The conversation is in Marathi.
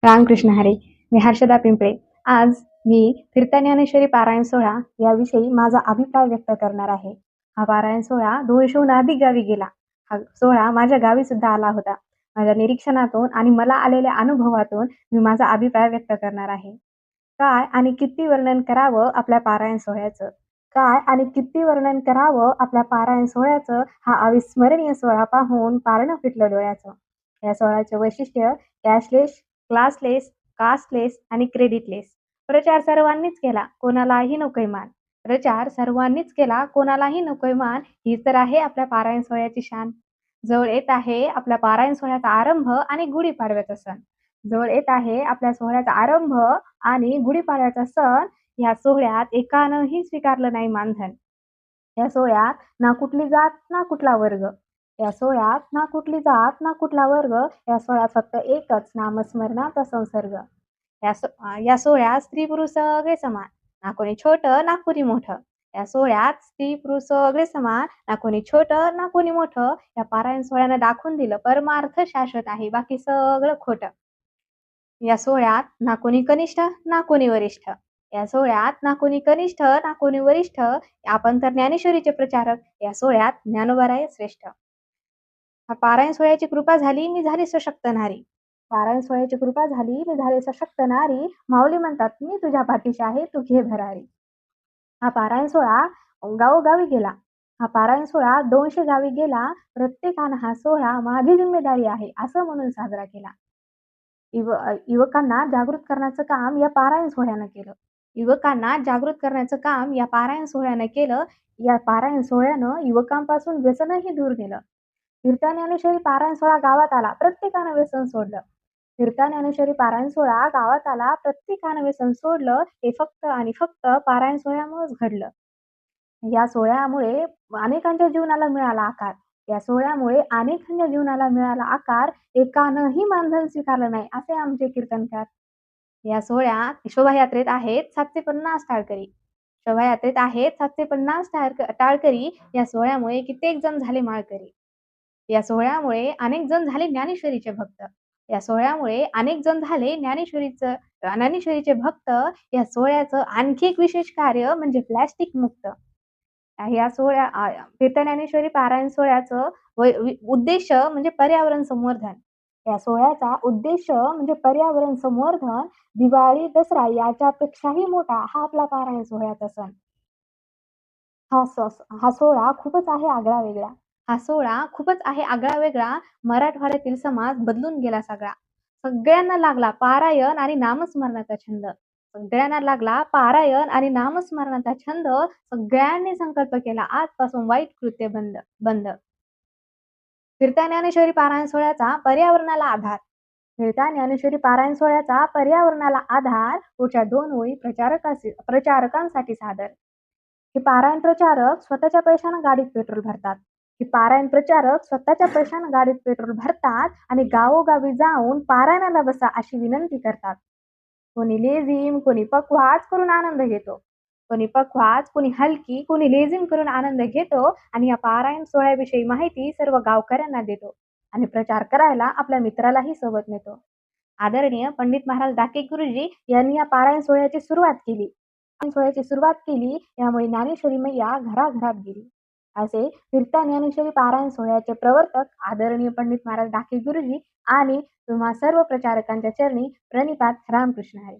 रामकृष्ण हरी. मी हर्षदा पिंपळे. आज मी फिरता ज्ञानेश्वरी पारायण सोहळा याविषयी माझा अभिप्राय व्यक्त करणार आहे. हा पारायण सोहळा 200हून अधिक गावी गेला. हा सोहळा माझ्या गावी सुद्धा आला होता. माझ्या निरीक्षणातून आणि मला आलेल्या अनुभवातून मी माझा अभिप्राय व्यक्त करणार आहे. काय आणि किती वर्णन करावं आपल्या पारायण सोहळ्याचं? काय आणि किती वर्णन करावं आपल्या पारायण सोहळ्याचं? हा अविस्मरणीय सोहळा पाहून पारणं फिटलं डोळ्याचं. या सोहळ्याचे वैशिष्ट्य कॅशलेस, क्लासलेस, कास्टलेस आणि क्रेडिटलेस. प्रचार सर्वांनीच केला, कोणालाही नकोय मान. प्रचार सर्वांनीच केला, कोणालाही नकोय मान. ही तर आहे आपल्या पारायण सोहळ्याची शान. जवळ येत आहे आपल्या पारायण सोहळ्याचा आरंभ आणि गुढीपाडव्याचा सण. जवळ येत आहे आपल्या सोहळ्याचा आरंभ आणि गुढीपाडव्याचा सण. या सोहळ्यात एकानंही स्वीकारलं नाही मानधन. या सोहळ्यात ना कुठली जात ना कुठला वर्ग. या सोहळ्यात ना कुठली जात ना कुठला वर्ग. या सोहळ्यात फक्त एकच नामस्मरणाचा संसर्ग. या सोहळ्यात स्त्री पुरुष सगळे समान, ना कोणी छोटं ना कोणी मोठं. या सोहळ्यात स्त्री पुरुष सगळे समान, ना कोणी छोटं ना कोणी मोठं. या पारायण सोहळ्यानं दाखवून दिलं परमार्थ शाश्वत आहे, बाकी सगळं खोटं. या सोहळ्यात ना कोणी कनिष्ठ ना कोणी वरिष्ठ. या सोहळ्यात ना कोणी कनिष्ठ ना कोणी वरिष्ठ. आपण तर ज्ञानेश्वरीचे प्रचारक. या सोहळ्यात ज्ञानोबाराय श्रेष्ठ. हा पारायण सोहळ्याची कृपा झाली, मी झाली सशक्त नारी. पारायण सोहळ्याची कृपा झाली, मी झाली सशक्त नारी. माऊली म्हणतात, मी तुझ्या पाठीशी आहे, तू घे भरारी. हा पारायण सोहळा गावोगावी गेला. हा पारायण सोहळा 200 गावी गेला. प्रत्येकानं हा सोहळा माझी जिम्मेदारी आहे असं म्हणून साजरा केला. युवकांना जागृत करण्याचं काम या पारायण सोहळ्यानं केलं. युवकांना जागृत करण्याचं काम या पारायण सोहळ्यानं केलं. या पारायण सोहळ्यानं युवकांपासून व्यसनही दूर नेलं. फिरता ज्ञानेश्वरी पारायण सोहळा गावात आला, प्रत्येकानं व्यसन सोडलं. फिरता ज्ञानेश्वरी पारायण सोहळा गावात आला, प्रत्येकानं व्यसन सोडलं. हे फक्त आणि फक्त पारायण सोहळ्यामुळेच घडलं. या सोहळ्यामुळे अनेकांच्या जीवनाला मिळाला आकार. या सोहळ्यामुळे अनेकांच्या जीवनाला मिळाला आकार. एकानंही मानधन स्वीकारलं नाही असे आमचे कीर्तनकार. या सोहळ्यात शोभायात्रेत आहेत 750 टाळकरी. शोभायात्रेत आहेत 750 टाळकरी. या सोहळ्यामुळे कित्येक जण झाले माळकरी. या सोहळ्यामुळे अनेक जण झाले ज्ञानेश्वरीचे भक्त. या सोहळ्यामुळे अनेक जण झाले ज्ञानेश्वरीचे भक्त. या सोहळ्याचं आणखी एक विशेष कार्य म्हणजे प्लॅस्टिक मुक्त. या फिरता ज्ञानेश्वरी पारायण सोहळ्याचं उद्देश म्हणजे पर्यावरण संवर्धन. या सोहळ्याचा उद्देश म्हणजे पर्यावरण संवर्धन. दिवाळी, दसरा याच्यापेक्षाही मोठा हा आपला पारायण सोहळ्याचा सण. हा सोहळा खूपच आहे आगळा-वेगळा. हा सोहळा खूपच आहे आगळा-वेगळा. मराठवाड्यातील समाज बदलून गेला सगळा. सगळ्यांना लागला पारायण आणि नामस्मरणाचा छंद. सगळ्यांना लागला पारायण आणि नामस्मरणाचा छंद. सगळ्यांनी संकल्प केला आजपासून वाईट कृत्य बंद बंद. फिरता ज्ञानेश्वरी पारायण सोहळ्याचा पर्यावरणाला आधार. फिरता ज्ञानेश्वरी पारायण सोहळ्याचा पर्यावरणाला आधार. पुढच्या 2 ओळी प्रचारकांसाठी सादर. हे पारायण प्रचारक स्वतःच्या पैशानं गाडीत पेट्रोल भरतात. हे पारायण प्रचारक स्वतःच्या पैशानं गाडीत पेट्रोल भरतात आणि गावोगावी जाऊन पारायणाला बसा अशी विनंती करतात. कोणी लेझीम, कोणी पखवाज करून आनंद घेतो. कोणी पखवाज, कोणी हलकी, कोणी लेझीम करून आनंद घेतो आणि या पारायण सोहळ्याविषयी माहिती सर्व गावकऱ्यांना देतो आणि प्रचार करायला आपल्या मित्रालाही सोबत नेतो. आदरणीय पंडित महाराज डाके गुरुजी यांनी या पारायण सोहळ्याची सुरुवात केली. यामुळे ज्ञानेश्वरी मैया घराघरात गेली. असे फिरता ज्ञानेश्वरी पारायण सोहळ्याचे प्रवर्तक आदरणीय पंडित महाराज डाके गुरुजी आणि तुम्हा सर्व प्रचारकांच्या चरणी प्रणिपात. रामकृष्ण हरी.